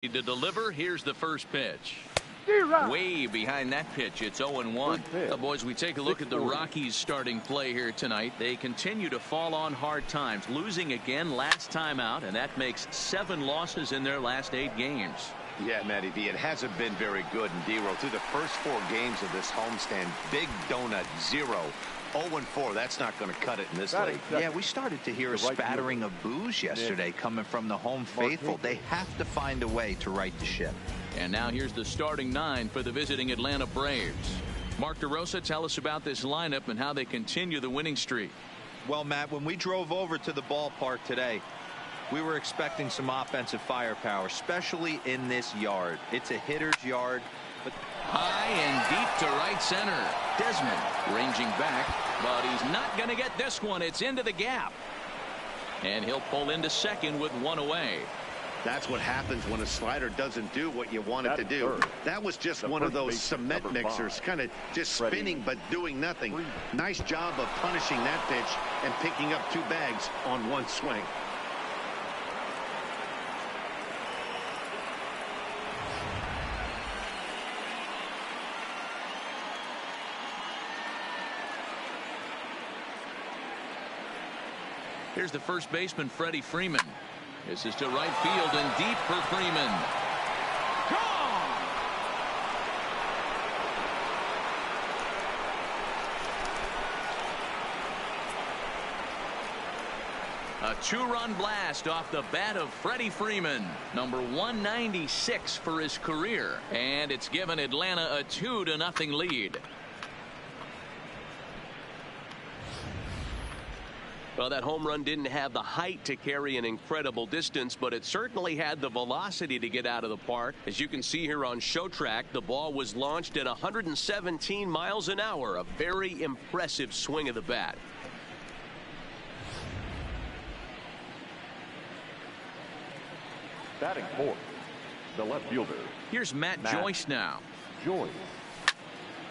To deliver, here's the first pitch. Way behind that pitch, it's 0-1. Now, boys, we take a look at the Rockies' starting play here tonight. They continue to fall on hard times, losing again last time out, and that makes 7 losses in their last 8 games. Yeah, Matty V, it hasn't been very good in D-Roll. Through the first 4 games of this homestand, big donut, 0. 0-4, that's not going to cut it in this league. Yeah, we started to hear a spattering of boos yesterday coming from the home faithful. They have to find a way to right the ship. And now here's the starting 9 for the visiting Atlanta Braves. Mark DeRosa, tell us about this lineup and how they continue the winning streak. Well, Matt, when we drove over to the ballpark today, we were expecting some offensive firepower, especially in this yard. It's a hitter's yard. But high and deep to right center. Desmond ranging back, but he's not going to get this one. It's into the gap. And he'll pull into second with 1 away. That's what happens when a slider doesn't do what you want it to do. That was just one of those cement mixers, kind of just spinning but doing nothing. Nice job of punishing that pitch and picking up 2 bags on 1 swing. Here's the first baseman, Freddie Freeman. This is to right field and deep for Freeman. Gone! A 2-run blast off the bat of Freddie Freeman. Number 196 for his career. And it's given Atlanta a 2-0 lead. Well, that home run didn't have the height to carry an incredible distance, but it certainly had the velocity to get out of the park. As you can see here on Show Track, the ball was launched at 117 miles an hour. A very impressive swing of the bat. Batting fourth, the left fielder. Here's Matt Joyce now. Joyce.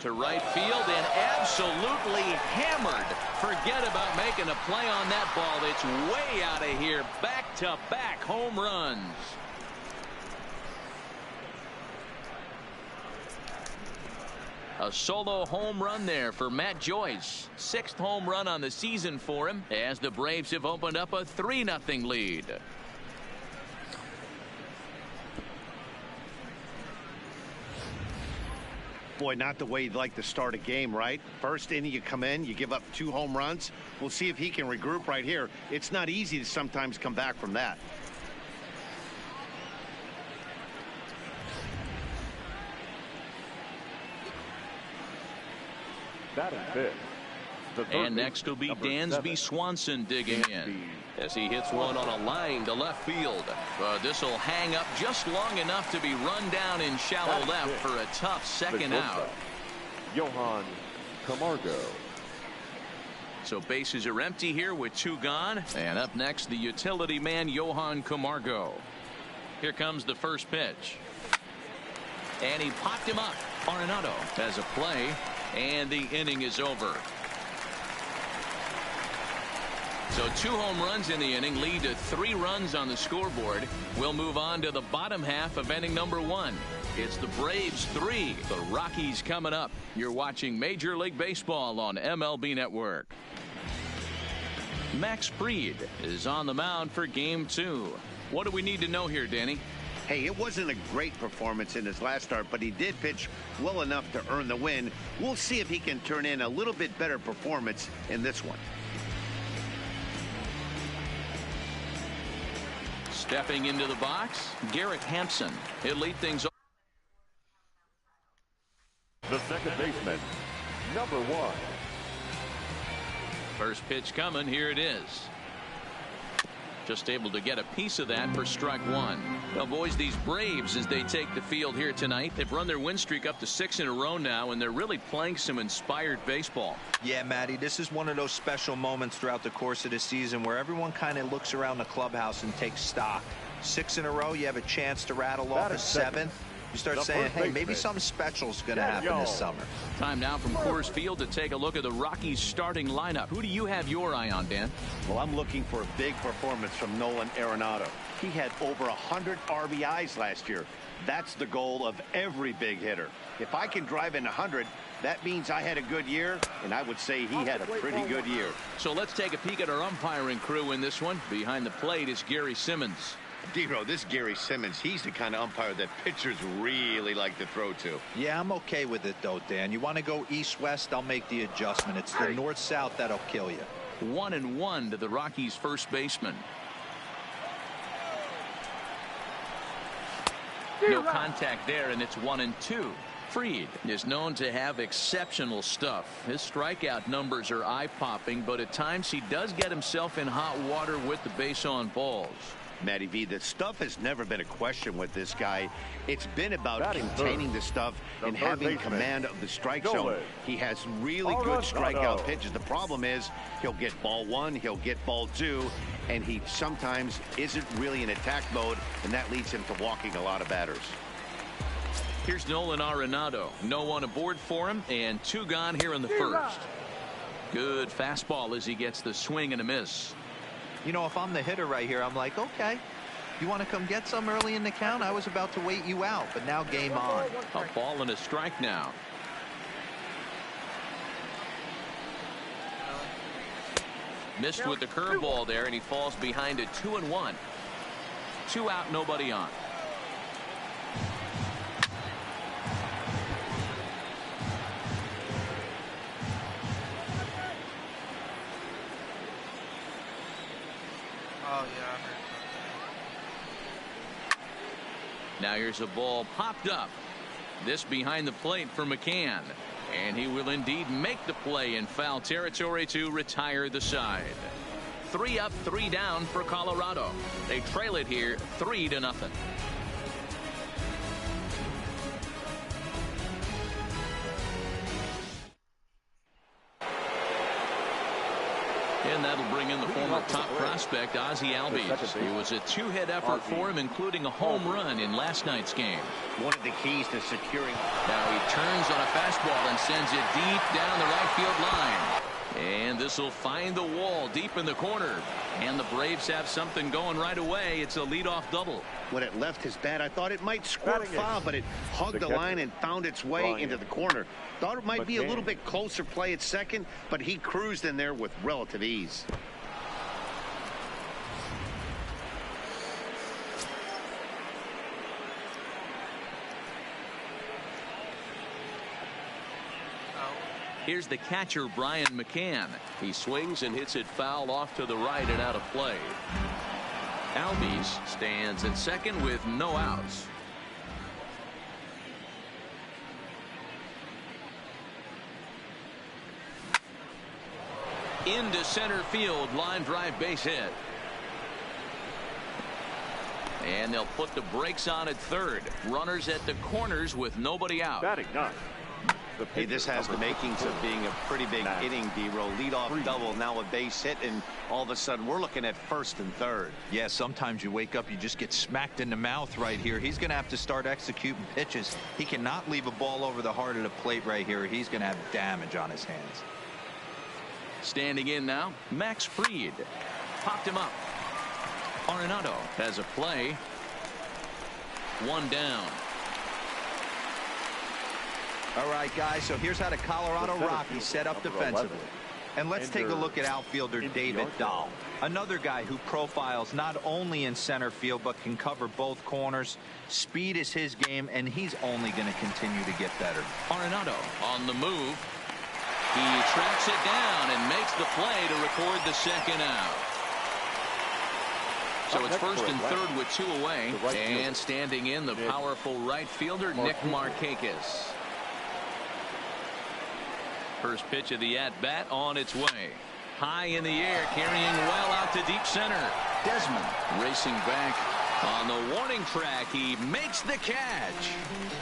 To right field and absolutely hammered. Forget about making a play on that ball. It's way out of here. Back-to-back home runs. A solo home run there for Matt Joyce. 6th home run on the season for him as the Braves have opened up a 3-0 lead. Boy, not the way you'd like to start a game, right? First inning, you come in, you give up 2 home runs. We'll see if he can regroup right here. It's not easy to sometimes come back from that. Batting fifth. And next will be Dansby Swanson digging in as he hits one on a line to left field. This will hang up just long enough to be run down in shallow left for a tough second out. Johan Camargo. So bases are empty here with 2 gone. And up next, the utility man, Johan Camargo. Here comes the first pitch. And he popped him up. Arenado has a play, and the inning is over. So 2 home runs in the inning lead to 3 runs on the scoreboard. We'll move on to the bottom half of inning number 1. It's the Braves 3, the Rockies coming up. You're watching Major League Baseball on MLB Network. Max Fried is on the mound for game 2. What do we need to know here, Danny? Hey, it wasn't a great performance in his last start, but he did pitch well enough to earn the win. We'll see if he can turn in a little bit better performance in this one. Stepping into the box, Garrett Hampson. He'll lead things off. The second baseman, number 1. First pitch coming. Here it is. Just able to get a piece of that for strike 1. Well, boys, these Braves, as they take the field here tonight, they've run their win streak up to 6 in a row now, and they're really playing some inspired baseball. Yeah, Matty, this is one of those special moments throughout the course of the season where everyone kind of looks around the clubhouse and takes stock. 6 in a row, you have a chance to rattle off a 7th. You start saying, hey, maybe something special is going to happen this summer. Time now from Coors Field to take a look at the Rockies starting lineup. Who do you have your eye on, Dan? Well, I'm looking for a big performance from Nolan Arenado. He had over 100 RBIs last year. That's the goal of every big hitter. If I can drive in 100, that means I had a good year, and I would say he had a pretty good year. So let's take a peek at our umpiring crew in this one. Behind the plate is Gary Simmons. D-Row, this Gary Simmons, he's the kind of umpire that pitchers really like to throw to. Yeah, I'm okay with it, though, Dan. You want to go east-west, I'll make the adjustment. It's the north-south that'll kill you. 1-1 to the Rockies' first baseman. No contact there, and it's 1-2. Fried is known to have exceptional stuff. His strikeout numbers are eye-popping, but at times he does get himself in hot water with the base on balls. Matty V, the stuff has never been a question with this guy. It's been about containing the stuff and having command of the strike zone. He has really good strikeout pitches. The problem is he'll get ball one, he'll get ball two, and he sometimes isn't really in attack mode, and that leads him to walking a lot of batters. Here's Nolan Arenado. No one aboard for him, and 2 gone here in the first. Good fastball as he gets the swing and a miss. You know, if I'm the hitter right here, I'm like, okay, you want to come get some early in the count? I was about to wait you out, but now game on. A ball and a strike now. Missed with the curveball there, and he falls behind it 2-1. 2 out, nobody on. Now here's a ball popped up. This behind the plate for McCann. And he will indeed make the play in foul territory to retire the side. 3 up, 3 down for Colorado. They trail it here 3-0. And that'll bring in the former top prospect, Ozzie Albies. It was a 2-hit effort for him, including a home run in last night's game. One of the keys to securing. Now he turns on a fastball and sends it deep down the right field line. And this will find the wall deep in the corner. And the Braves have something going right away. It's a leadoff double. When it left his bat, I thought it might squirt foul, but it hugged the line and found its way into the corner. Thought it might be a little bit closer play at second, but he cruised in there with relative ease. Here's the catcher, Brian McCann. He swings and hits it foul off to the right and out of play. Albies stands at second with no outs. Into center field, line drive, base hit. And they'll put the brakes on at third. Runners at the corners with nobody out. Batting ninth. Hey, this has the makings of being a pretty big inning, D-Row. Leadoff double, now a base hit, and all of a sudden we're looking at first and third. Yeah, sometimes you wake up, you just get smacked in the mouth right here. He's going to have to start executing pitches. He cannot leave a ball over the heart of the plate right here. He's going to have damage on his hands. Standing in now, Max Fried. Popped him up. Arenado has a play. 1 down. All right, guys, so here's how the Colorado Rockies set up defensively. And let's take a look at outfielder David Dahl, another guy who profiles not only in center field but can cover both corners. Speed is his game, and he's only going to continue to get better. Arenado on the move. He tracks it down and makes the play to record the second out. So it's first and third with 2 away. And standing in, the powerful right fielder, Nick Markakis. First pitch of the at-bat on its way. High in the air, carrying well out to deep center. Desmond racing back on the warning track. He makes the catch.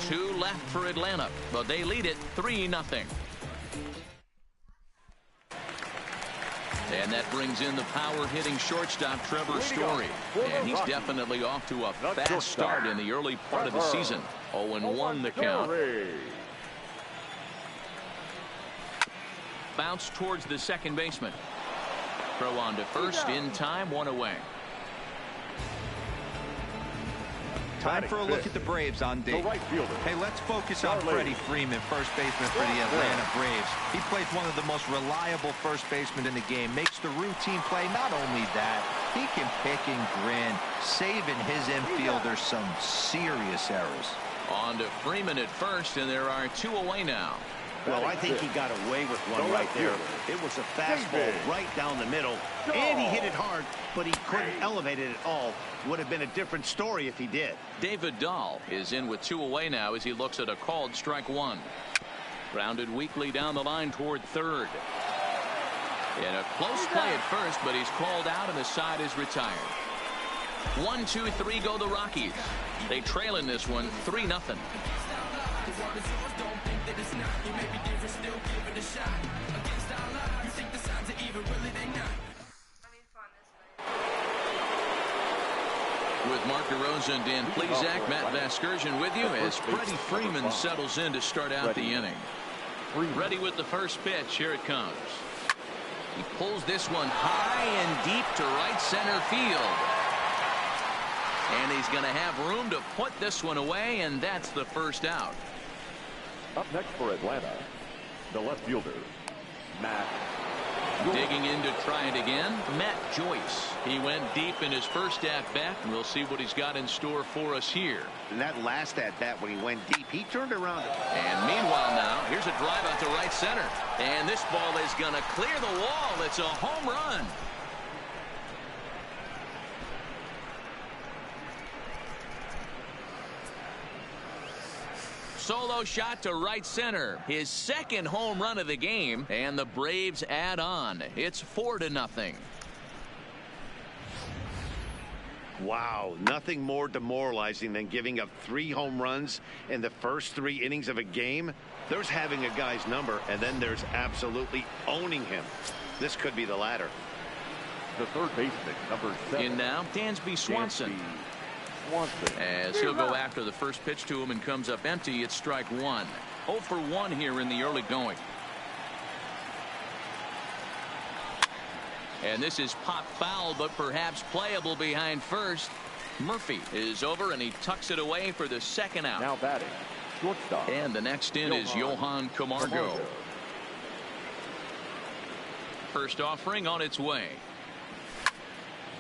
2 left for Atlanta, but they lead it 3-0. And that brings in the power-hitting shortstop Trevor Story. And he's definitely off to a fast start in the early part of the season. 0-1 the count. Bounce towards the second baseman. Throw on to first in time, one away. Time for a look at the Braves on day. Hey, let's focus on Freddie Freeman, first baseman for the Atlanta Braves. He plays one of the most reliable first basemen in the game, makes the routine play. Not only that, he can pick and grin, saving his infielders some serious errors. On to Freeman at first, and there are two away now. Well, I think he got away with one right there. It was a fastball right down the middle, and he hit it hard, but he couldn't elevate it at all. Would have been a different story if he did. David Dahl is in with two away now as he looks at a called strike one. Grounded weakly down the line toward third. In a close play at first, but he's called out and the side is retired. 1, 2, 3 go the Rockies. They trail in this one 3-0. With Mark DeRosa and Dan Plesac, Matt Vasgersian with you as Freddie Freeman settles in to start out the inning. Ready with the first pitch. Here it comes. He pulls this one high and deep to right center field. And he's going to have room to put this one away, and that's the first out. Up next for Atlanta, the left fielder, Matt. Digging in to try it again, Matt Joyce. He went deep in his first at-bat, and we'll see what he's got in store for us here. And that last at-bat when he went deep, he turned around. And meanwhile now, here's a drive out to right center. And this ball is going to clear the wall. It's a home run. Solo shot to right center. His second home run of the game, and the Braves add on. It's 4-0. Wow, nothing more demoralizing than giving up 3 home runs in the first 3 innings of a game. There's having a guy's number, and then there's absolutely owning him. This could be the latter. The third baseman, number 7. In now, Dansby Swanson. As he'll go after the first pitch to him and comes up empty, it's strike one. 0 for 1 here in the early going. And this is pop foul, but perhaps playable behind first. Murphy is over, and he tucks it away for the second out. Now batting, shortstop. And the next in is Johan Camargo. First offering on its way.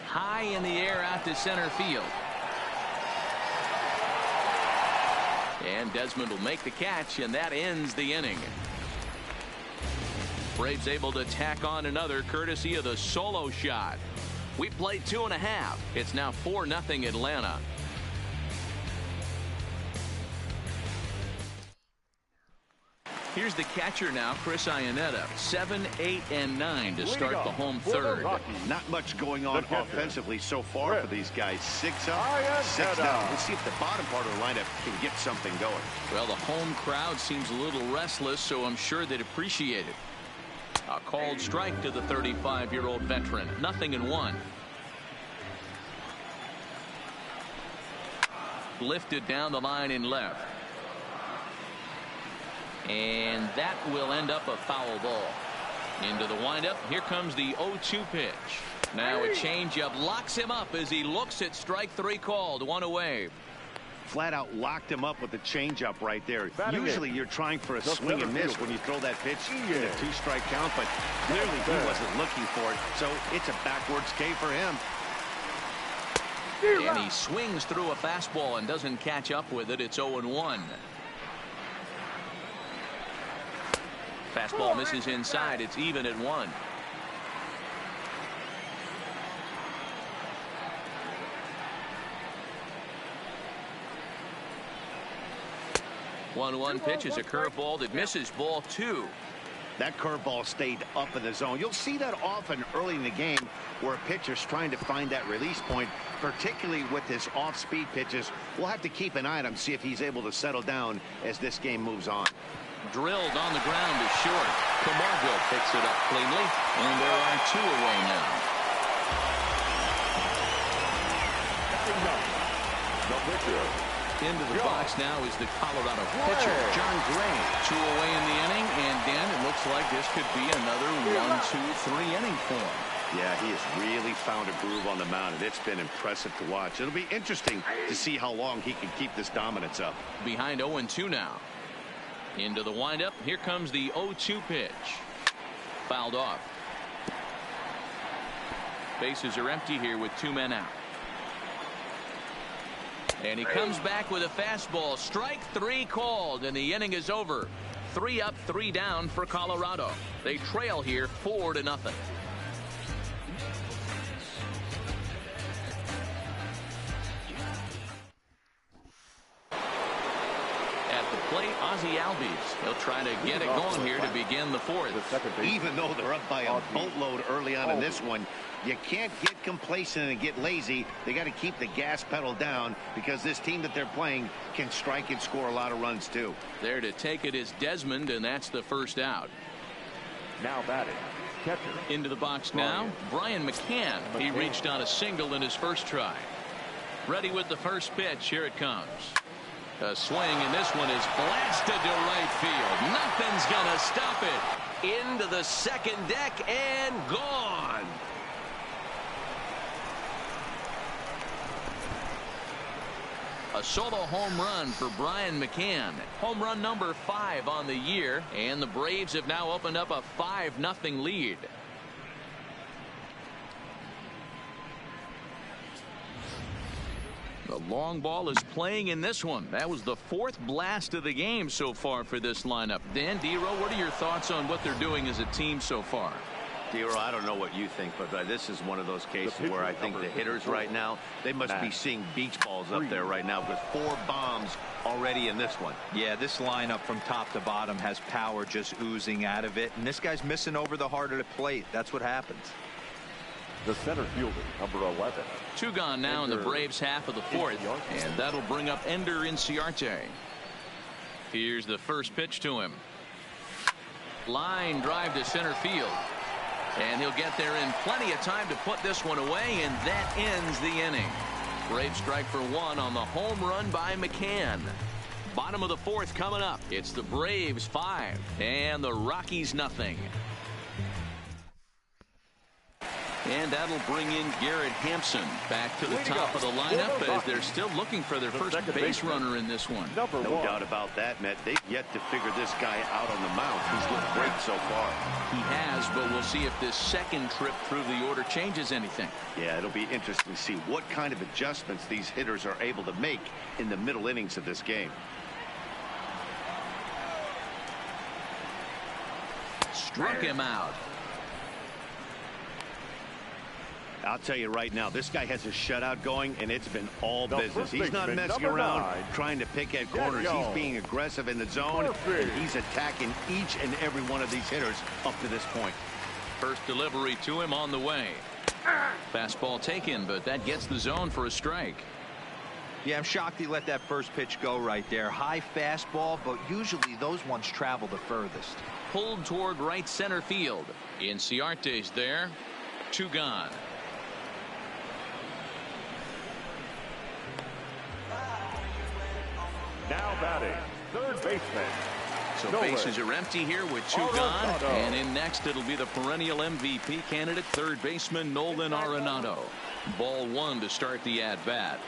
High in the air out to center field. And Desmond will make the catch, and that ends the inning. Braves able to tack on another courtesy of the solo shot. We played 2.5. It's now 4-0 Atlanta. Here's the catcher now, Chris Iannetta. 7, 8, and 9 to start the home third. Not much going on offensively so far for these guys. 6 up, 6 down. Let's see if the bottom part of the lineup can get something going. Well, the home crowd seems a little restless, so I'm sure they'd appreciate it. A called strike to the 35-year-old veteran. 0-1. Lifted down the line in left. And that will end up a foul ball. Into the windup. Here comes the 0-2 pitch. Now a changeup locks him up as he looks at strike 3 called. 1 away. Flat out locked him up with the changeup right there. Usually you're trying for a swing and miss when you throw that pitch in a 2-strike count, but clearly he wasn't looking for it, so it's a backwards K for him. And he swings through a fastball and doesn't catch up with it. It's 0-1. Fastball misses inside. It's even at 1. One pitch is a curveball that misses ball 2. That curveball stayed up in the zone. You'll see that often early in the game where a pitcher's trying to find that release point, particularly with his off-speed pitches. We'll have to keep an eye on him, see if he's able to settle down as this game moves on. Drilled on the ground to short. Camargo picks it up cleanly, and there are 2 away now. The pitcher. Into the box now is the Colorado pitcher, John Gray. 2 away in the inning, and Dan, it looks like this could be another 1-2-3 inning for him. Yeah, he has really found a groove on the mound, and it's been impressive to watch. It'll be interesting to see how long he can keep this dominance up. Behind 0-2 now. Into the windup. Here comes the 0-2 pitch. Fouled off. Bases are empty here with 2 men out. And he comes back with a fastball. Strike 3 called, and the inning is over. 3 up, 3 down for Colorado. They trail here 4-0. Plate Ozzie Albies. He'll try to get it going here to begin the 4th. Even though they're up by a boatload early on in this one, you can't get complacent and get lazy. They got to keep the gas pedal down because this team that they're playing can strike and score a lot of runs too. There to take it is Desmond, and that's the first out. Now batting. Catcher. Into the box now, Brian McCann. He reached on a single in his first try. Ready with the first pitch. Here it comes. A swing, and this one is blasted to right field. Nothing's gonna stop it. Into the second deck and gone. A solo home run for Brian McCann. Home run number 5 on the year, and the Braves have now opened up a 5-0 lead. The long ball is playing in this one. That was the 4th blast of the game so far for this lineup. Dan, D-Row, what are your thoughts on what they're doing as a team so far? D-Row, I don't know what you think, but this is one of those cases where I think the hitters right now, they must be seeing beach balls up there right now with 4 bombs already in this one. Yeah, this lineup from top to bottom has power just oozing out of it, and this guy's missing over the heart of the plate. That's what happens. The center fielder, number 11. 2 gone now in the Braves half of the 4th, and that'll bring up Ender Inciarte. Here's the first pitch to him. Line drive to center field, and he'll get there in plenty of time to put this one away, and that ends the inning. Braves strike for 1 on the home run by McCann. Bottom of the 4th coming up. It's the Braves 5 and the Rockies nothing. And that'll bring in Garrett Hampson back to the top of the lineup as they're still looking for their first base runner in this one. No doubt about that, Matt. They've yet to figure this guy out on the mound. He's looked great so far. He has, but we'll see if this second trip through the order changes anything. Yeah, it'll be interesting to see what kind of adjustments these hitters are able to make in the middle innings of this game. Struck him out. I'll tell you right now, this guy has a shutout going, and it's been all business. He's not messing around trying to pick at corners. He's being aggressive in the zone, and he's attacking each and every one of these hitters up to this point. First delivery to him on the way. Fastball taken, but that gets the zone for a strike. Yeah, I'm shocked he let that first pitch go right there. High fastball, but usually those ones travel the furthest. Pulled toward right center field. Inciarte's there. 2 gone. Now batting, third baseman. So bases are empty here with 2 gone. And in next, it'll be the perennial MVP candidate, third baseman Nolan Arenado. Ball 1 to start the at-bat.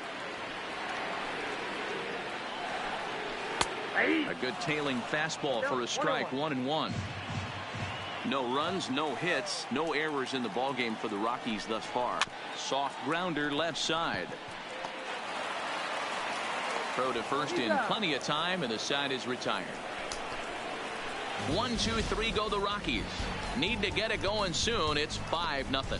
A good tailing fastball for a strike, 1-1. No runs, no hits, no errors in the ballgame for the Rockies thus far. Soft grounder left side. Throw to first in plenty of time, and the side is retired. 1, 2, 3 go the Rockies. Need to get it going soon. It's 5-0.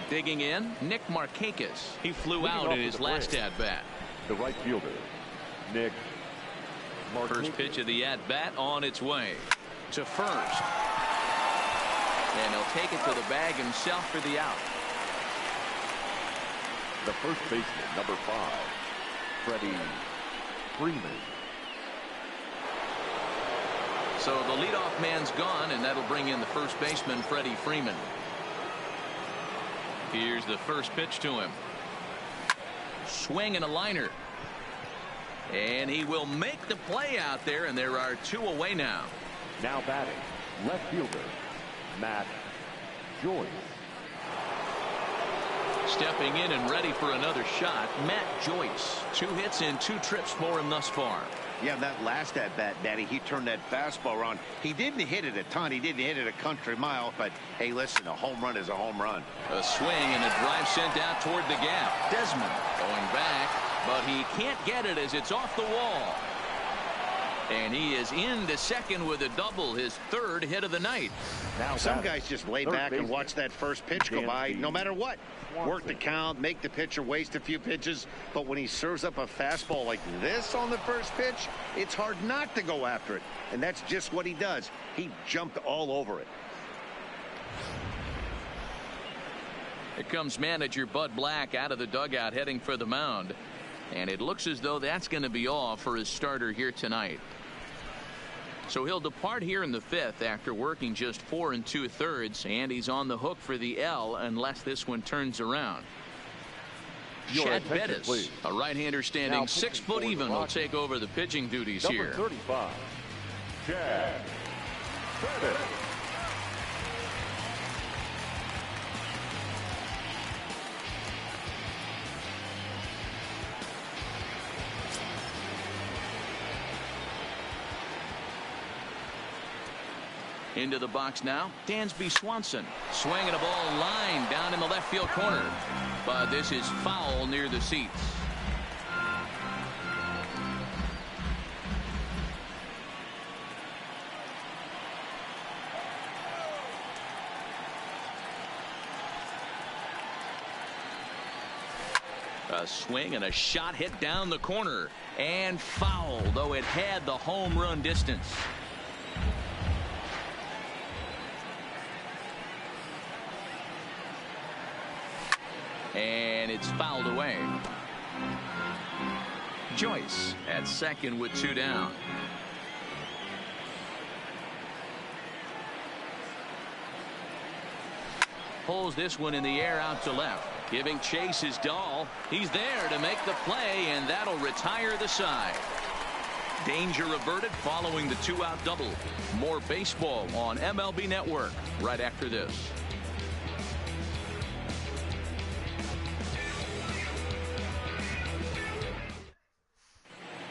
Digging in, Nick Markakis. He flew out in his last at-bat. The right fielder, Nick Markakis. First pitch of the at-bat on its way to first. And he'll take it to the bag himself for the out. The first baseman, number 5, Freddie Freeman. So the leadoff man's gone, and that'll bring in the first baseman, Freddie Freeman. Here's the first pitch to him. Swing and a liner. And he will make the play out there, and there are 2 away now. Now batting, left fielder, Matt Joyce. Stepping in and ready for another shot, Matt Joyce. 2 hits and 2 trips for him thus far. Yeah, that last at-bat, Daddy, he turned that fastball around. He didn't hit it a ton. He didn't hit it a country mile. But, hey, listen, a home run is a home run. A swing and a drive sent out toward the gap. Desmond going back, but he can't get it as it's off the wall. And he is into second with a double, his 3rd hit of the night. Now some guys just lay back and watch that first pitch go by, no matter what. Work the count, make the pitcher waste a few pitches. But when he serves up a fastball like this on the first pitch, it's hard not to go after it. And that's just what he does. He jumped all over it. Here comes manager Bud Black out of the dugout heading for the mound. And it looks as though that's going to be all for his starter here tonight. So he'll depart here in the 5th after working just 4 2/3, and he's on the hook for the L unless this one turns around. Chad Bettis, a right-hander standing 6 foot even, will take over the pitching duties here. Number 35, Chad Bettis. Into the box now, Dansby Swanson. Swinging a ball line down in the left field corner. But this is foul near the seats. A swing and a shot hit down the corner. And foul, though it had the home run distance. And it's fouled away. Joyce at second with 2 down. Pulls this one in the air out to left. Giving chase is Dahl. He's there to make the play, and that'll retire the side. Danger averted following the 2-out double. More baseball on MLB Network right after this.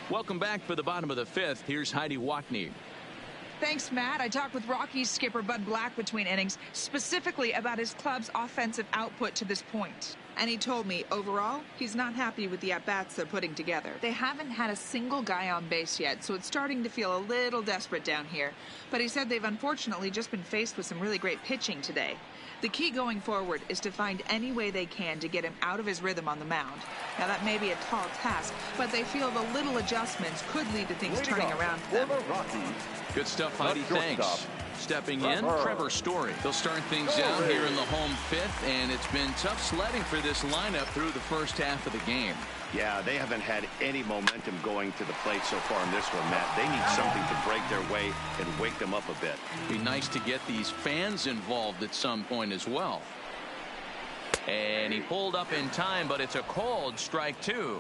Welcome back for the bottom of the 5th. Here's Heidi Watney. Thanks, Matt. I talked with Rockies skipper Bud Black between innings, specifically about his club's offensive output to this point. And he told me, overall, he's not happy with the at-bats they're putting together. They haven't had a single guy on base yet, so it's starting to feel a little desperate down here. But he said they've unfortunately just been faced with some really great pitching today. The key going forward is to find any way they can to get him out of his rhythm on the mound. Now, that may be a tall task, but they feel the little adjustments could lead to things turning around for them. Good stuff, Heidi. Thanks. Stepping in, Trevor Story. They'll start things out here in the home 5th, and it's been tough sledding for this lineup through the first half of the game. Yeah, they haven't had any momentum going to the plate so far in this one, Matt. They need something to break their way and wake them up a bit. Be nice to get these fans involved at some point as well. And he pulled up in time, but it's a called strike 2.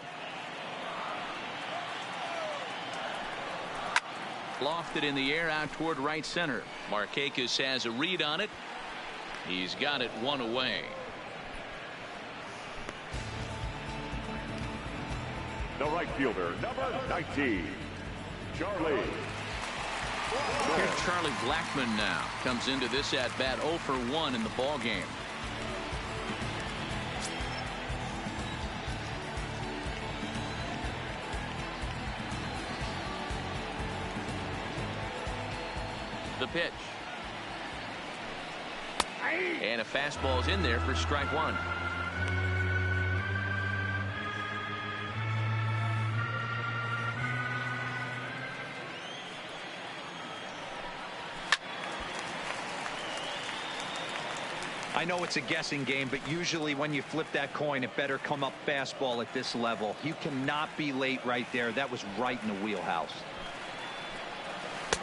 Lofted in the air out toward right center. Markakis has a read on it. He's got it 1 away. The right fielder, number 19, Charlie. Here's Charlie Blackmon now. Comes into this at bat 0 for 1 in the ball game. The pitch. And a fastball's in there for strike 1. I know it's a guessing game, but usually when you flip that coin, it better come up fastball at this level. You cannot be late right there. That was right in the wheelhouse.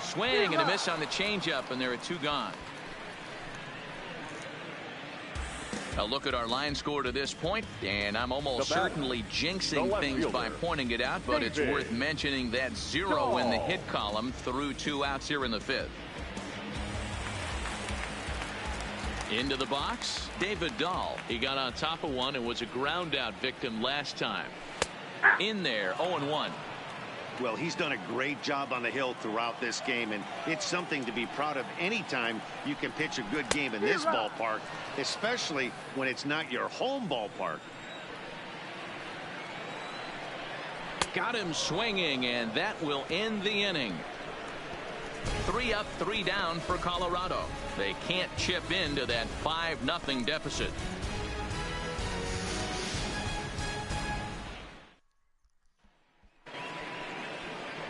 Swing and a miss on the changeup, and there are 2 gone. A look at our line score to this point, and I'm almost certainly jinxing things by pointing it out, but it's worth mentioning that 0 in the hit column through 2 outs here in the 5th. Into the box, David Dahl. He got on top of one and was a ground out victim last time. In there, 0-1. Well, he's done a great job on the hill throughout this game, and it's something to be proud of anytime you can pitch a good game in this ballpark, especially when it's not your home ballpark. Got him swinging, and that will end the inning. 3 up, 3 down for Colorado. They can't chip into that 5-0 deficit.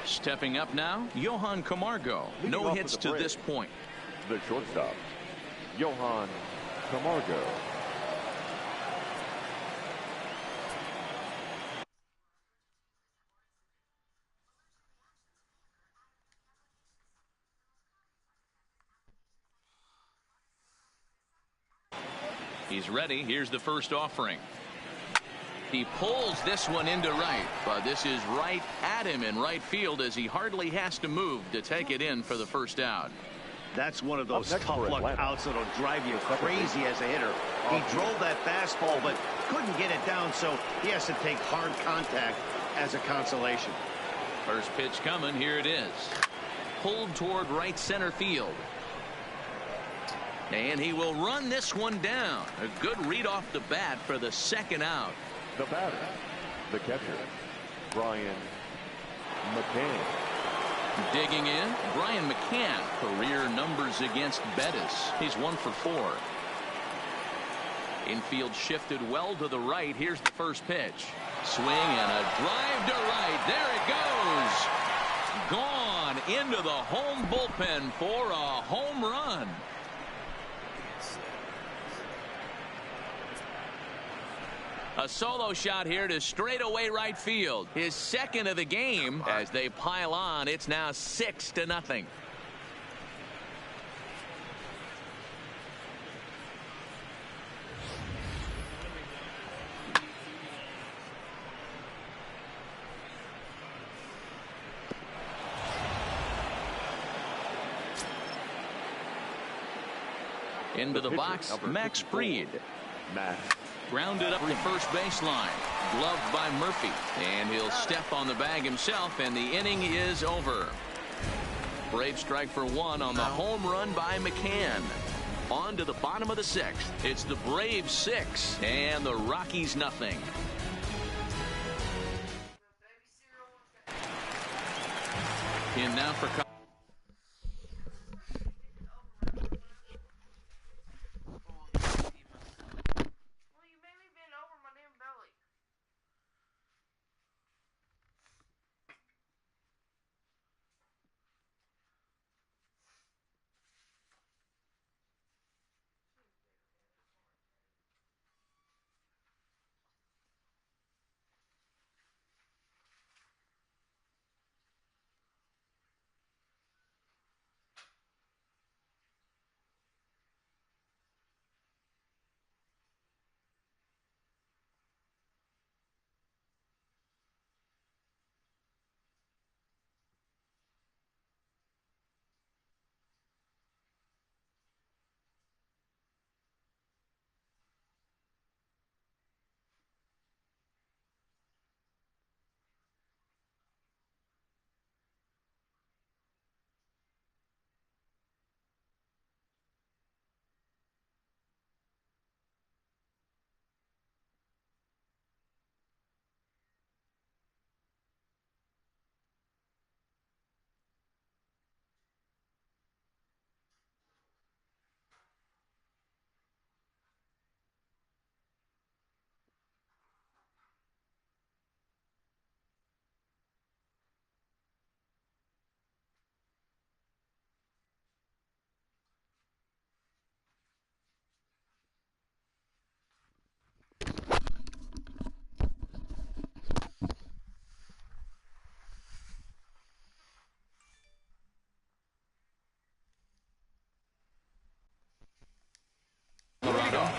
Stepping up now, Johan Camargo. No hits to this point. The shortstop, Johan Camargo. He's ready. Here's the first offering. He pulls this one into right, but this is right at him in right field as he hardly has to move to take it in for the first out. That's one of those tough luck outs that'll drive you crazy as a hitter. He drove that fastball but couldn't get it down, so he has to take hard contact as a consolation. First pitch coming. Here it is. Pulled toward right center field. And he will run this one down. A good read off the bat for the second out. The batter, the catcher, Brian McCann. Digging in, Brian McCann. Career numbers against Bettis. He's 1 for 4. Infield shifted well to the right. Here's the first pitch. Swing and a drive to right. There it goes. Gone into the home bullpen for a home run. A solo shot here to straightaway right field. His second of the game. As they pile on, it's now 6-0. Into the box, Max Fried. Grounded up the first baseline. Gloved by Murphy. And he'll step on the bag himself, and the inning is over. Braves strike for 1 on the home run by McCann. On to the bottom of the 6th. It's the Braves 6 and the Rockies nothing. In now for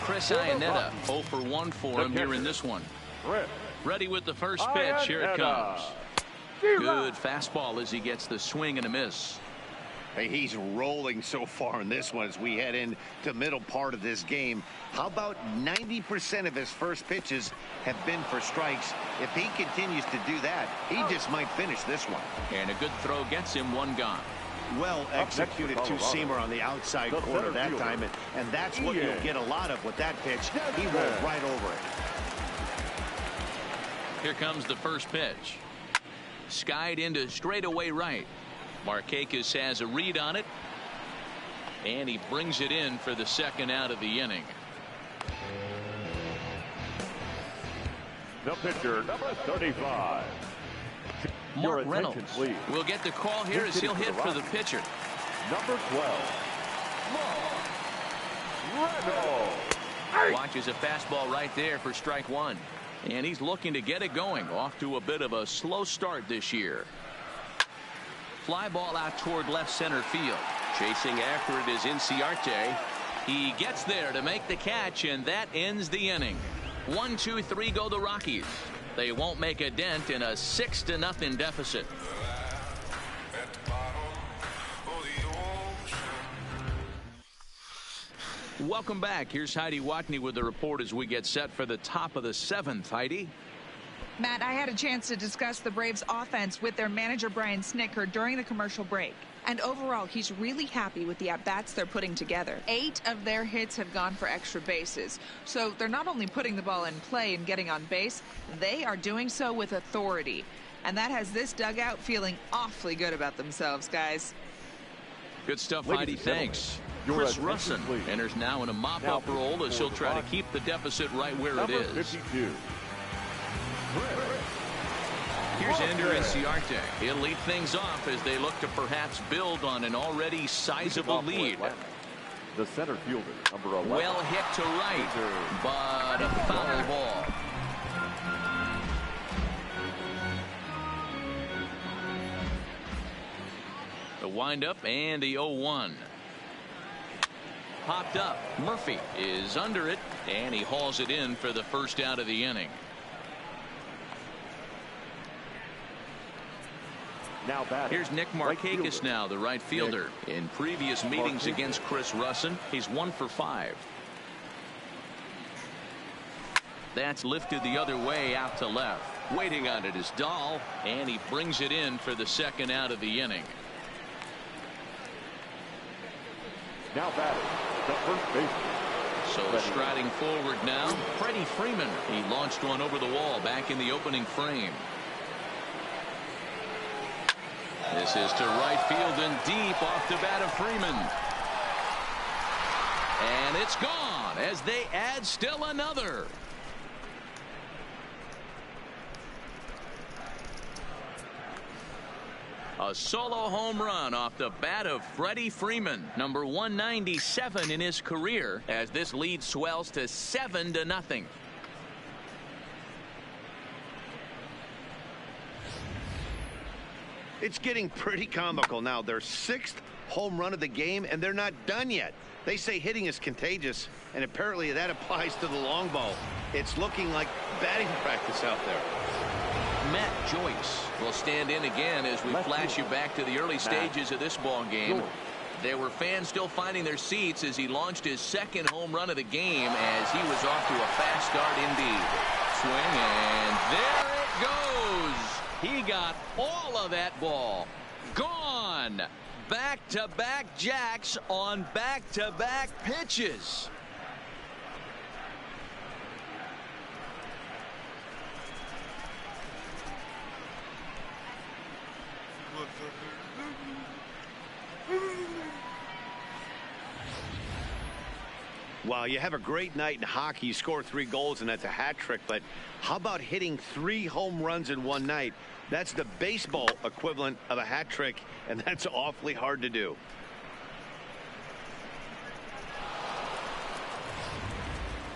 Chris Iannetta 0 for 1 for him here in this one. Ready with the first pitch. Here it comes. Good fastball as he gets the swing and a miss. Hey, he's rolling so far in this one as we head into the middle part of this game. How about 90% of his first pitches have been for strikes? If he continues to do that, he just might finish this one. And a good throw gets him one gone. Well executed two-seamer on the outside corner that time, and that's what you'll get a lot of with that pitch. He rolled right over it. Here comes the first pitch. Skied into straightaway right. Markakis has a read on it, and he brings it in for the second out of the inning. The pitcher, number 35. Mark Reynolds will get the call here as he'll hit for the pitcher. Number 12. Mark Reynolds. Watches a fastball right there for strike one. And he's looking to get it going. Off to a bit of a slow start this year. Fly ball out toward left center field. Chasing after it is Inciarte. He gets there to make the catch, and that ends the inning. 1, 2, 3 go the Rockies. They won't make a dent in a 6-0 deficit. Welcome back. Here's Heidi Watney with the report as we get set for the top of the 7th. Heidi. Matt, I had a chance to discuss the Braves offense with their manager Brian Snitker during the commercial break. And overall, he's really happy with the at-bats they're putting together. 8 of their hits have gone for extra bases. So they're not only putting the ball in play and getting on base, they are doing so with authority. And that has this dugout feeling awfully good about themselves, guys. Good stuff, Heidi. Thanks. Chris Russin enters now in a mop-up role as he'll try to keep the deficit right where it is. 52. Here's Ender Inciarte. He'll lead things off as they look to perhaps build on an already sizable lead. The center fielder, number 11. Well hit to right, but a foul ball. The windup and the 0-1. Popped up. Murphy is under it, and he hauls it in for the first out of the inning. Now here's Nick Markakis now, the right fielder. In previous meetings against Chris Russin, he's 1 for 5. That's lifted the other way out to left. Waiting on it is Dahl, and he brings it in for the second out of the inning. Now batting, the first baseman. So striding forward now, Freddie Freeman. He launched one over the wall back in the opening frame. This is to right field and deep off the bat of Freeman. And it's gone as they add still another. A solo home run off the bat of Freddie Freeman, number 197 in his career, as this lead swells to 7-0. It's getting pretty comical now. Their 6th home run of the game, and they're not done yet. They say hitting is contagious, and apparently that applies to the long ball. It's looking like batting practice out there. Matt Joyce will stand in again as we flash you back to the early stages of this ball game. There were fans still finding their seats as he launched his 2nd home run of the game as he was off to a fast start indeed. Swing, and there it goes. He got all of that ball. Gone. Back-to-back jacks on back-to-back pitches. Well, you have a great night in hockey. You score 3 goals, and that's a hat trick. But how about hitting 3 home runs in one night? That's the baseball equivalent of a hat trick, and that's awfully hard to do.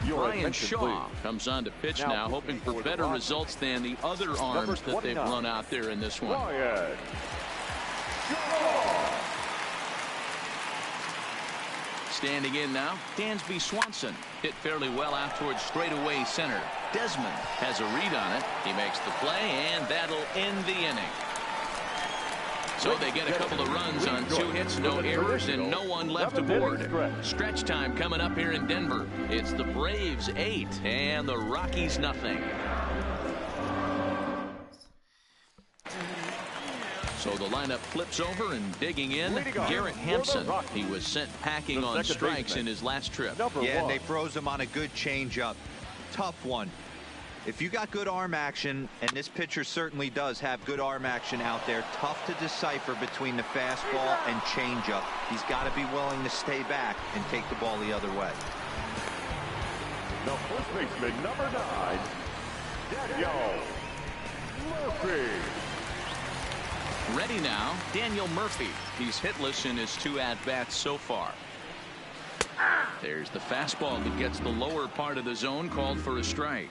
Brian Shaw comes on to pitch now, hoping for better results than the other arms that they've run out there in this one. Standing in now, Dansby Swanson. Hit fairly well out towards straightaway center. Desmond has a read on it. He makes the play, and that'll end the inning. So they get a couple of runs on 2 hits, no errors, and no one left aboard. Stretch time coming up here in Denver. It's the Braves 8 and the Rockies nothing. So the lineup flips over, and digging in, Garrett Hampson. He was sent packing on strikes in his last trip. Yeah, and they froze him on a good changeup. Tough one. If you got good arm action, and this pitcher certainly does have good arm action out there, tough to decipher between the fastball and changeup. He's got to be willing to stay back and take the ball the other way. The first baseman, number 9, Daniel Murphy. Ready now, Daniel Murphy. He's hitless in his 2 at-bats so far. There's the fastball that gets the lower part of the zone, called for a strike.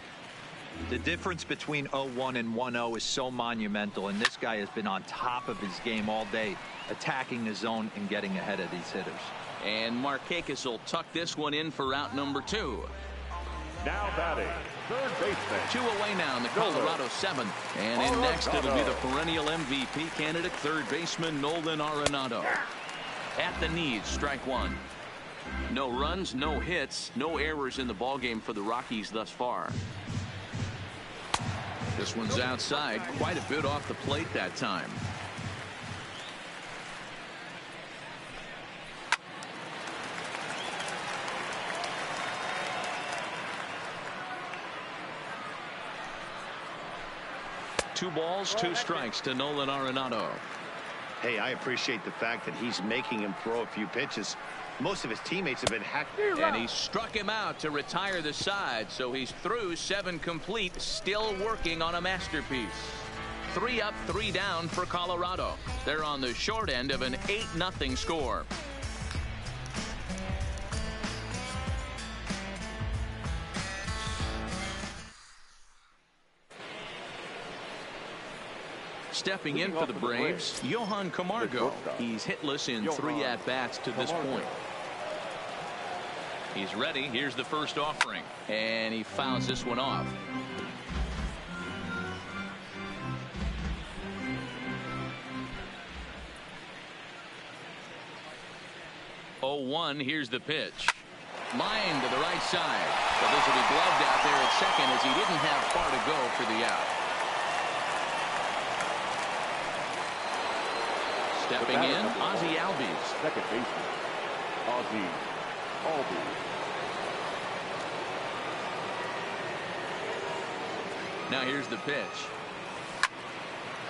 The difference between 0-1 and 1-0 is so monumental, and this guy has been on top of his game all day, attacking the zone and getting ahead of these hitters. And Markakis will tuck this one in for out number 2. Now batting, third baseman. 2 away now in the Colorado 7th. And in next, it'll be the perennial MVP candidate, third baseman Nolan Arenado. At the knees, strike 1. No runs, no hits, no errors in the ballgame for the Rockies thus far. This one's outside, quite a bit off the plate that time. Two balls, 2 strikes to Nolan Arenado. Hey, I appreciate the fact that he's making him throw a few pitches. Most of his teammates have been hacked. And he struck him out to retire the side, so he's through 7 complete, still working on a masterpiece. 3 up, 3 down for Colorado. They're on the short end of an 8-0 score. Stepping in for the Braves, Johan Camargo. He's hitless in 3 at-bats to this point. He's ready. Here's the first offering, and he fouls this one off. Here's the pitch. Line to the right side. But this will be gloved out there at second, as he didn't have far to go for the out. Stepping in, Ozzie Albies. Second baseman, Ozzie Albies. Now here's the pitch.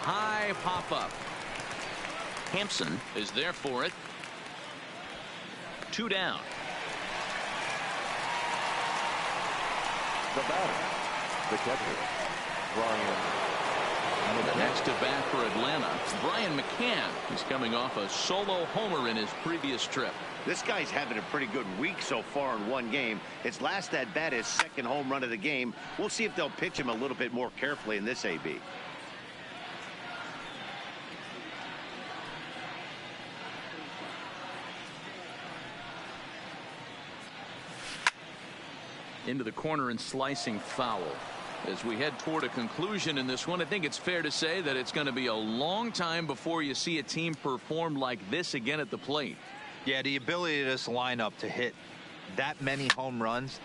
High pop-up. Hampson is there for it. 2 down. The batter, the catcher, Brian. Next to bat for Atlanta, Brian McCann. He's coming off a solo homer in his previous trip. This guy's having a pretty good week so far in 1 game. His last at bat, his 2nd home run of the game. We'll see if they'll pitch him a little bit more carefully in this AB. Into the corner and slicing foul. As we head toward a conclusion in this one, I think it's fair to say that it's going to be a long time before you see a team perform like this again at the plate. Yeah, the ability of this lineup to hit that many home runs.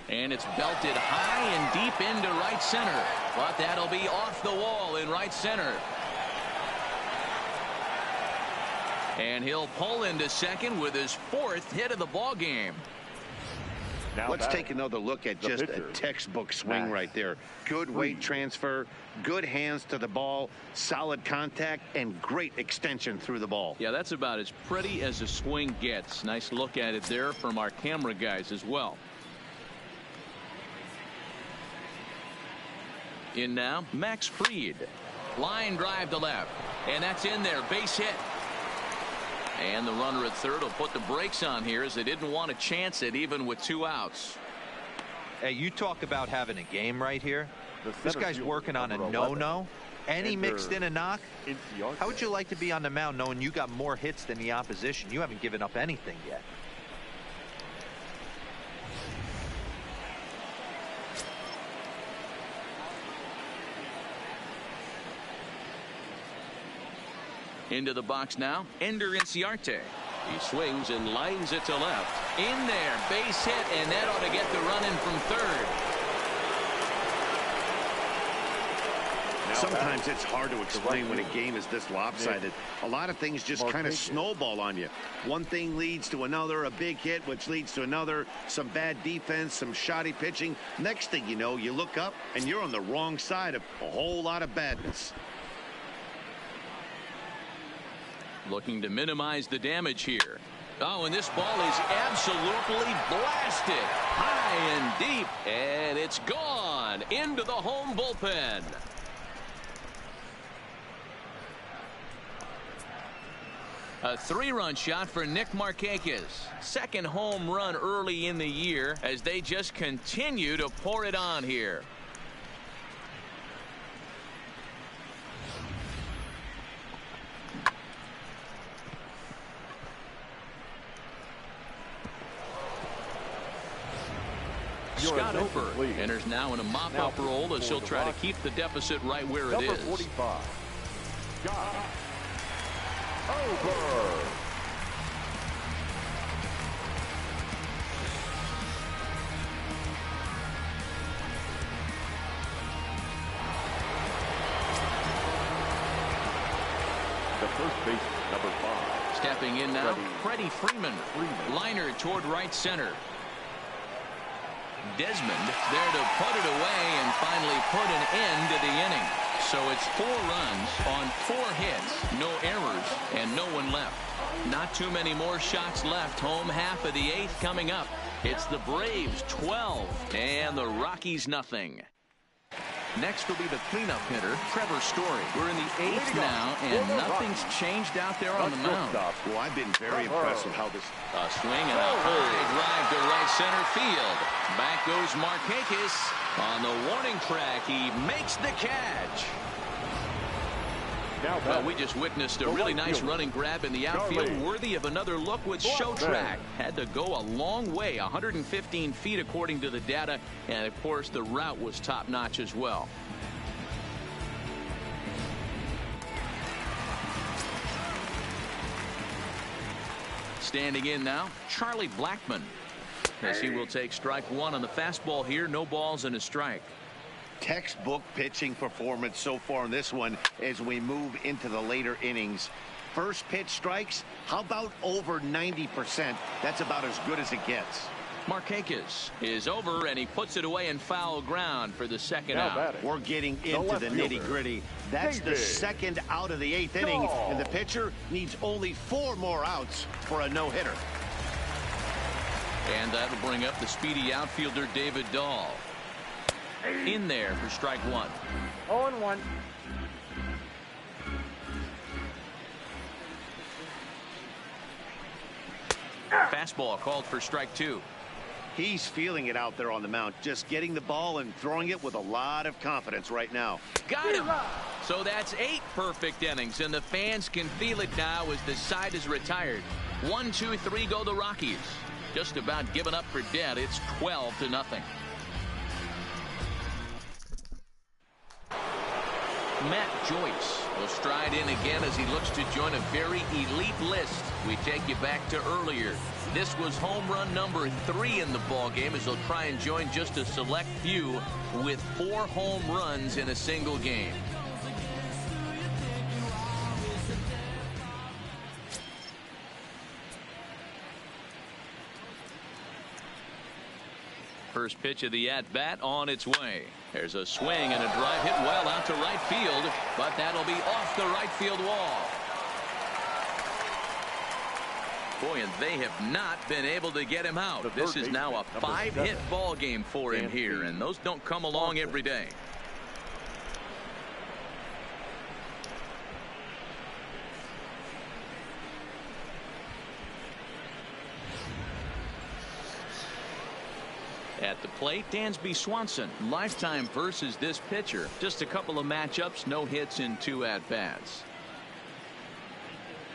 And it's belted high and deep into right center. But that'll be off the wall in right center. And he'll pull into second with his 4th hit of the ball game. Now let's take another look at just a textbook swing right there. Good weight transfer, good hands to the ball, solid contact, and great extension through the ball. Yeah, that's about as pretty as a swing gets. Nice look at it there from our camera guys as well. In now, Max Fried. Line drive to left. And that's in there. Base hit. And the runner at third will put the brakes on here, as they didn't want to chance it even with 2 outs. Hey, you talk about having a game right here. This guy's working on a no-no, and he mixed in a knock. How would you like to be on the mound knowing you got more hits than the opposition? You haven't given up anything yet. Into the box now, Ender Inciarte. He swings and lines it to left. In there, base hit, and that ought to get the run in from third. Sometimes it's hard to explain when a game is this lopsided. A lot of things just kind of snowball on you. One thing leads to another, a big hit, which leads to another, some bad defense, some shoddy pitching. Next thing you know, you look up and you're on the wrong side of a whole lot of badness. Looking to minimize the damage here. Oh, and this ball is absolutely blasted. High and deep. And it's gone into the home bullpen. A 3-run shot for Nick Markakis. Second home run early in the year as they just continue to pour it on here. Scott Hooper enters now in a mop-up role as he'll try to keep the deficit right where it is. Number 45, Scott Hooper. The first baseman, number 5. Stepping in now, Freddie Freeman. Liner toward right center. Desmond there to put it away and finally put an end to the inning. So it's 4 runs on 4 hits, no errors, and no one left. Not too many more shots left. Home half of the 8th coming up. It's the Braves 12 and the Rockies nothing. Next will be the cleanup hitter, Trevor Story. We're in the 8th now, and nothing's changed out there on the mound. Well, I've been very impressed with how this... A swing and a high drive to right center field. Back goes Markakis. On the warning track, he makes the catch. Well, we just witnessed a really nice running grab in the outfield, worthy of another look with show track. Had to go a long way, 115 feet according to the data, and of course the route was top-notch as well. Standing in now, Charlie Blackmon, as he will take strike 1 on the fastball here. No balls and a strike. Textbook pitching performance so far in this one as we move into the later innings. First pitch strikes, how about over 90%? That's about as good as it gets. Markakis is over, and he puts it away in foul ground for the second out. We're getting into the nitty-gritty. That's the second out of the 8th inning, and the pitcher needs only 4 more outs for a no-hitter. And that'll bring up the speedy outfielder David Dahl. In there for strike 1. 0-1. Fastball called for strike 2. He's feeling it out there on the mound, just getting the ball and throwing it with a lot of confidence right now. Got him. So that's 8 perfect innings, and the fans can feel it now as the side is retired. 1, 2, 3 go the Rockies. Just about given up for dead. It's 12-0. Matt Joyce will stride in again as he looks to join a very elite list. We take you back to earlier. This was home run number 3 in the ball game as he'll try and join just a select few with 4 home runs in a single game. First pitch of the at-bat on its way. There's a swing and a drive hit well out to right field, but that'll be off the right field wall. Boy, and they have not been able to get him out. This is now a 5-hit ball game for him here, and those don't come along every day. At the plate, Dansby Swanson. Lifetime versus this pitcher. Just a couple of matchups, no hits in 2 at-bats.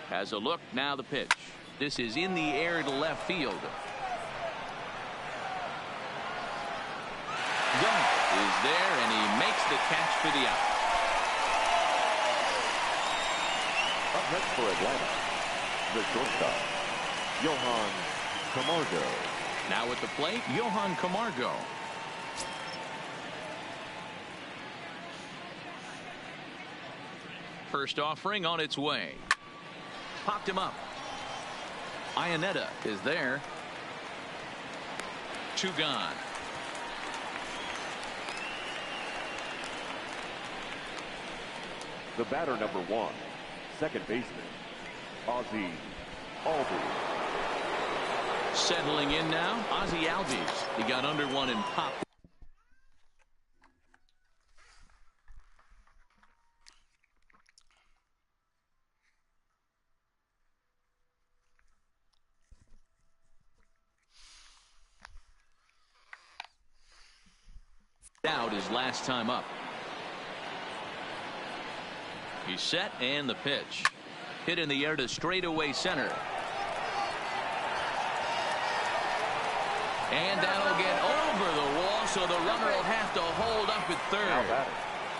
Has a look, now the pitch. This is in the air to left field. Gunn is there, and he makes the catch for the out. Up next for Atlanta, the shortstop, Johan Camargo. Now at the plate, Johan Camargo. First offering on its way. Popped him up. Ionetta is there. 2 gone. The batter number 1, second baseman, Ozzie Albies. Settling in now, Ozzie Albies. He got under one and popped. Out his last time up. He's set, and the pitch. Hit in the air to straightaway center. And that'll get over the wall, so the runner will have to hold up at third.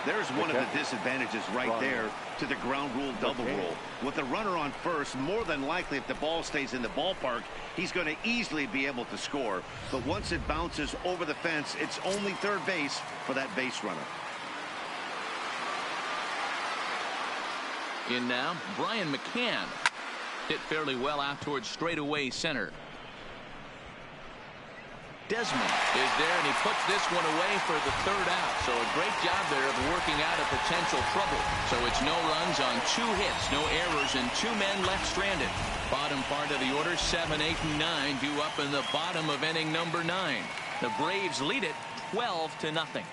There's one of the disadvantages right there to the ground rule double rule. With the runner on first, more than likely if the ball stays in the ballpark, he's going to easily be able to score. But once it bounces over the fence, it's only third base for that base runner. In now, Brian McCann. Hit fairly well out towards straightaway center. Desmond is there, and he puts this one away for the third out. So a great job there of working out a potential trouble. So it's no runs on 2 hits, no errors, and 2 men left stranded. Bottom part of the order, 7, 8, and 9 due up in the bottom of inning number 9. The Braves lead it 12-0.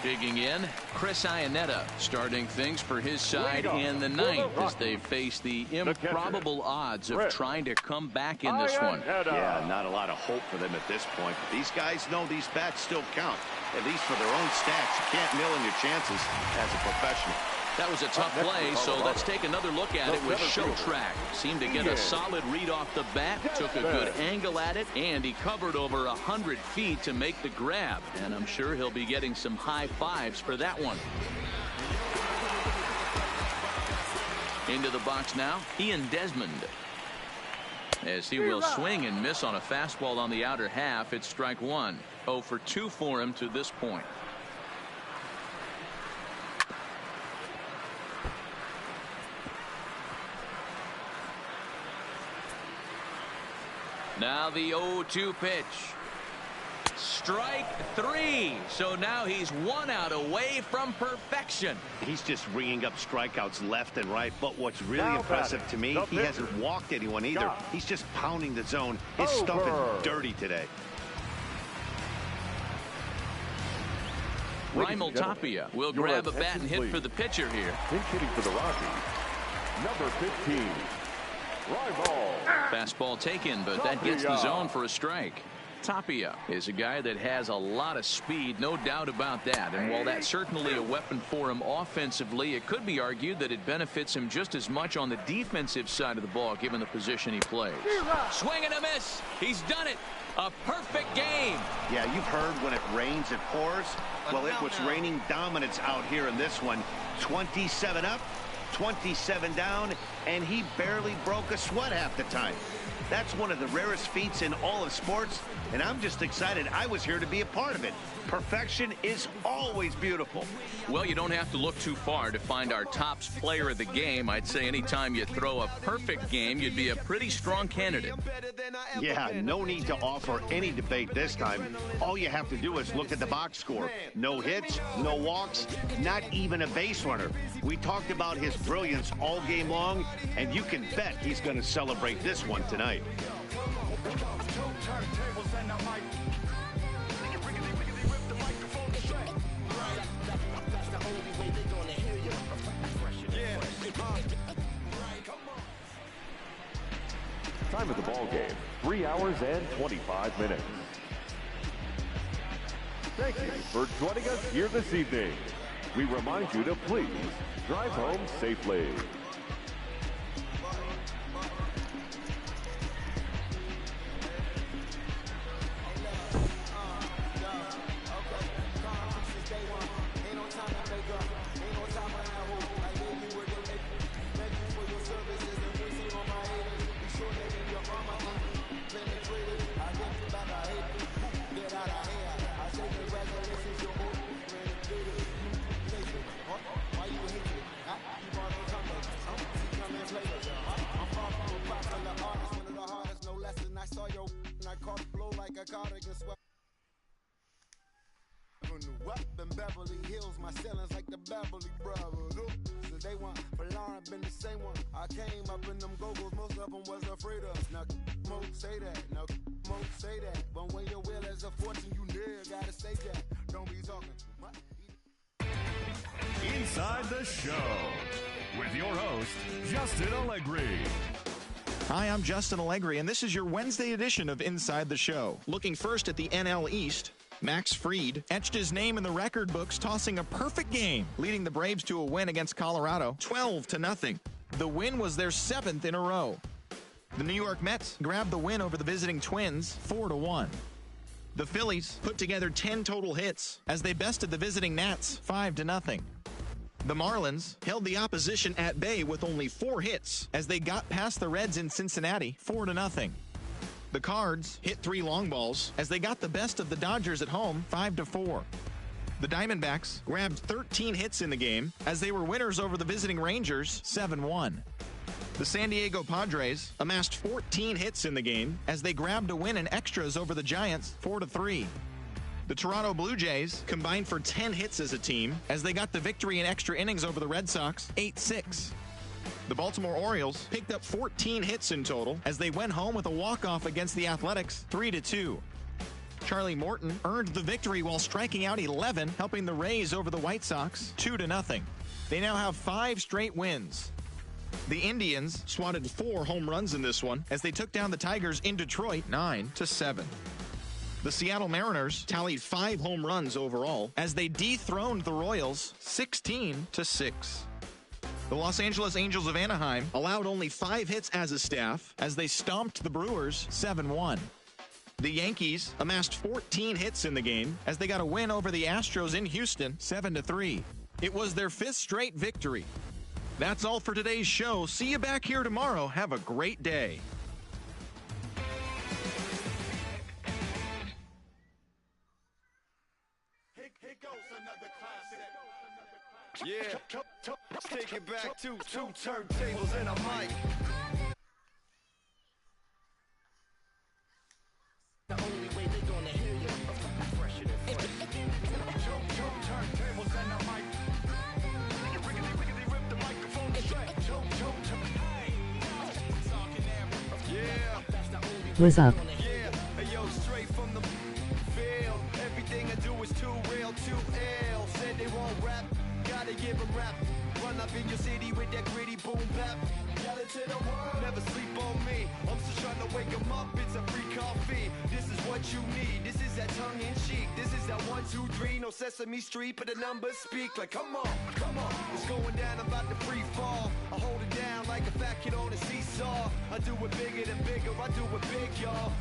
Digging in, Chris Ionetta starting things for his side in the 9th as they face the improbable odds of trying to come back in this one. Yeah, not a lot of hope for them at this point. But these guys know these bats still count, at least for their own stats. You can't mill in your chances as a professional. That was a tough play, so let's take another look at it with Show Track. Seemed to get a solid read off the bat, took a good angle at it, and he covered over 100 feet to make the grab. And I'm sure he'll be getting some high fives for that one. Into the box now, Ian Desmond. As he will swing and miss on a fastball on the outer half, it's strike 1. 0 for 2 for him to this point. Now the 0-2 pitch. Strike 3. So now he's 1 out away from perfection. He's just ringing up strikeouts left and right. But what's really impressive to me, he hasn't walked anyone either. He's just pounding the zone. His stuff is dirty today. Raimel Tapia will grab a bat and hit for the pitcher here. Pinch hitting for the Rockies, number 15. Fastball taken, but that gets the zone for a strike. Tapia is a guy that has a lot of speed, no doubt about that. And while that's certainly a weapon for him offensively, it could be argued that it benefits him just as much on the defensive side of the ball, given the position he plays. Swing and a miss. He's done it. A perfect game. Yeah, you've heard when it rains, it pours. Well, it was raining dominance out here in this one. 27 up, 27 down, and he barely broke a sweat half the time. That's one of the rarest feats in all of sports, and I'm just excited I was here to be a part of it. Perfection is always beautiful. Well, you don't have to look too far to find our tops player of the game. I'd say anytime you throw a perfect game, you'd be a pretty strong candidate. Yeah, no need to offer any debate this time. All you have to do is look at the box score. No hits, no walks, not even a base runner. We talked about his brilliance all game long, and you can bet he's going to celebrate this one tonight. Time of the ball game, 3 hours and 25 minutes. Thank you for joining us here this evening. We remind you to please drive home safely. cardigan sweat. Up in Beverly Hills, my ceilings like the Beverly Brothers. So they want for Lauren, been the same one. I came up in them go-go's, most of them was afraid of us. Now, most say that, now, most say that. But when your will is a fortune, you never gotta say that. Don't be talking too much. Inside the Show with your host, Justin Allegri. Hi, I'm Justin Allegri, and this is your Wednesday edition of Inside the Show. Looking first at the NL East, Max Fried etched his name in the record books, tossing a perfect game, leading the Braves to a win against Colorado, 12-0. The win was their 7th in a row. The New York Mets grabbed the win over the visiting Twins, 4-1. The Phillies put together 10 total hits as they bested the visiting Nats, 5-0. The Marlins held the opposition at bay with only 4 hits as they got past the Reds in Cincinnati, 4-0. The Cards hit 3 long balls as they got the best of the Dodgers at home, 5-4. The Diamondbacks grabbed 13 hits in the game as they were winners over the visiting Rangers, 7-1. The San Diego Padres amassed 14 hits in the game as they grabbed a win in extras over the Giants, 4-3. The Toronto Blue Jays combined for 10 hits as a team as they got the victory in extra innings over the Red Sox, 8-6. The Baltimore Orioles picked up 14 hits in total as they went home with a walk-off against the Athletics, 3-2. Charlie Morton earned the victory while striking out 11, helping the Rays over the White Sox, 2-0. They now have 5 straight wins. The Indians swatted 4 home runs in this one as they took down the Tigers in Detroit, 9-7. The Seattle Mariners tallied 5 home runs overall as they dethroned the Royals, 16-6. The Los Angeles Angels of Anaheim allowed only 5 hits as a staff as they stomped the Brewers 7-1. The Yankees amassed 14 hits in the game as they got a win over the Astros in Houston 7-3. It was their 5th straight victory. That's all for today's show. See you back here tomorrow. Have a great day. Yeah, let's take it back to 2 turntables and a mic. The only way they gonna hear you fresher than fresh. 2 turntables and a mic. Riggedy rip the microphone straight. Yeah, that's the only way. What's up? Yeah, hey yo, straight from the field. Everything I do is too real, too ill. Said they won't rap. Gotta give them rap. Run up in your city with that gritty boom bap. Yell it to the world. Never sleep on me. I'm just trying to wake them up. It's a free coffee. This is what you need. This is that tongue in cheek. This is that 1, 2, 3. No Sesame Street, but the numbers speak. Like, come on, come on. It's going down about the free fall. I hold it down like a fat kid on a seesaw. I do it bigger than bigger. I do it big, y'all.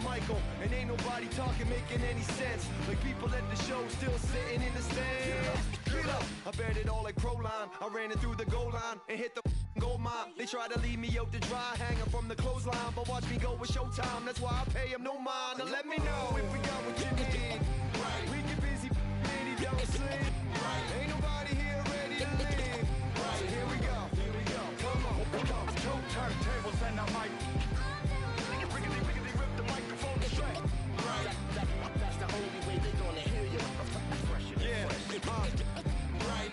Michael, and ain't nobody talking, making any sense. Like people at the show still sitting in the stands. Get up, I bet it all like Proline. I ran it through the goal line and hit the gold mine. They try to leave me out to dry, hanging from the clothesline, but watch me go with showtime. That's why I pay him no mind. Now let me know if we got what you need. Right. We get busy, man, he don't sleep. Right. Ain't nobody here ready to leave. Right. So here we go. Here we go. Come on, come on. 2 turntables and a mic.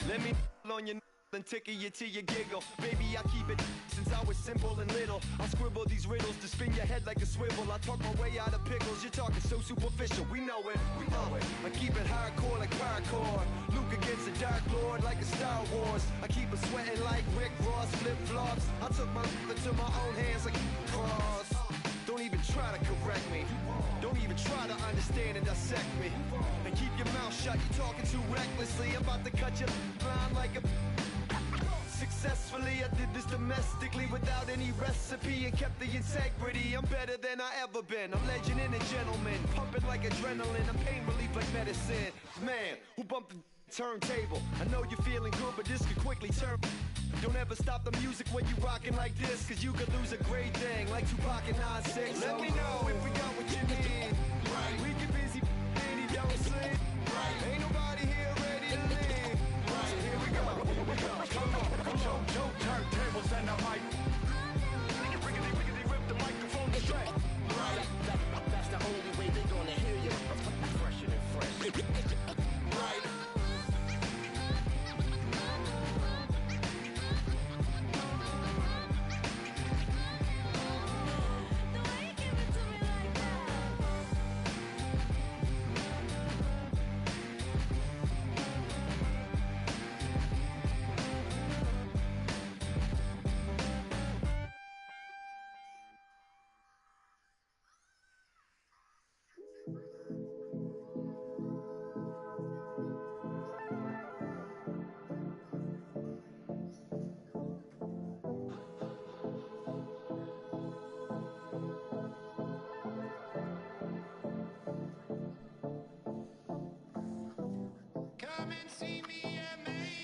Let me on your and tickle you till you giggle. Baby, I keep it since I was simple and little. I scribble these riddles to spin your head like a swivel. I talk my way out of pickles. You're talking so superficial. We know it. We know it. I keep it hardcore like parkour. Luke against the Dark Lord like a Star Wars. I keep it sweating like Rick Ross flip-flops. I took my into my own hands like cross. Don't even try to correct me. Don't even try to understand and dissect me. And keep your mouth shut, you're talking too recklessly. I'm about to cut your line like a... Successfully, I did this domestically without any recipe and kept the integrity. I'm better than I ever been. I'm legend and a gentleman, pumping like adrenaline. I'm pain relief like medicine. Man, who bumped the turntable? I know you're feeling good, but this could quickly turn. Don't ever stop the music when you rockin' like this, cause you could lose a great thing like Tupac and 9-6. Let me know if we got what you need. Right. We get busy and he don't sleep. Right. Ain't nobody here ready to leave. Right. So here we go. Here we go. Come on. Come on. Come and see me at Macy's.